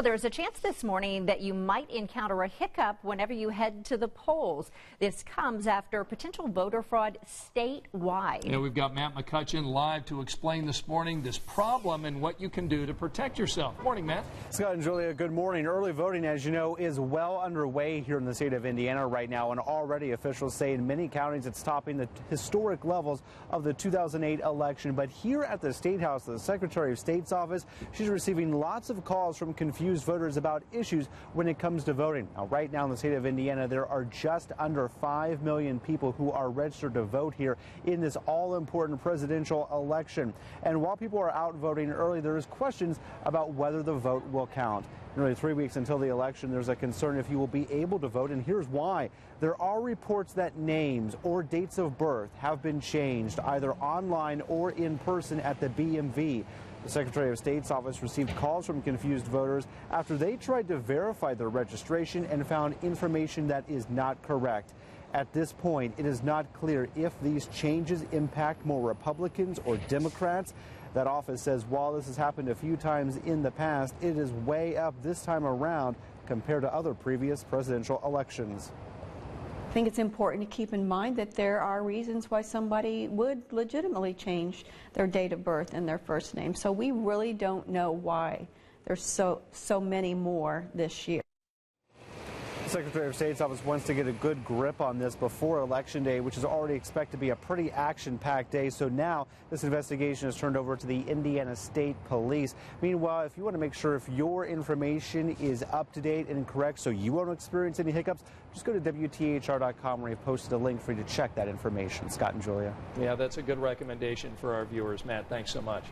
there's a chance this morning that you might encounter a hiccup whenever you head to the polls. This comes after potential voter fraud statewide. Yeah, we've got Matt McCutcheon live to explain this morning this problem and what you can do to protect yourself. Morning, Matt. Scott and Julia, good morning. Early voting, as you know, is well underway here in the state of Indiana right now, and already officials say in many counties it's topping the historic levels of the 2008 election. But here at the State House, the Secretary of State's office, she's receiving lots of calls from confused voters about issues when it comes to voting. Now, right now in the state of Indiana, there are just under 5 million people who are registered to vote here in this all-important presidential election. And while people are out voting early, there is questions about whether the vote will count. Nearly 3 weeks until the election, there's a concern if you will be able to vote, and here's why. There are reports that names or dates of birth have been changed, either online or in person at the BMV. The Secretary of State's office received calls from confused voters after they tried to verify their registration and found information that is not correct. At this point, it is not clear if these changes impact more Republicans or Democrats. That office says while this has happened a few times in the past, it is way up this time around compared to other previous presidential elections. I think it's important to keep in mind that there are reasons why somebody would legitimately change their date of birth and their first name. So we really don't know why there's so many more this year. The Secretary of State's office wants to get a good grip on this before Election Day, which is already expected to be a pretty action-packed day. So now this investigation is turned over to the Indiana State Police. Meanwhile, if you want to make sure if your information is up to date and correct so you won't experience any hiccups, just go to WTHR.com where we've posted a link for you to check that information. Scott and Julia. Yeah, that's a good recommendation for our viewers. Matt, thanks so much.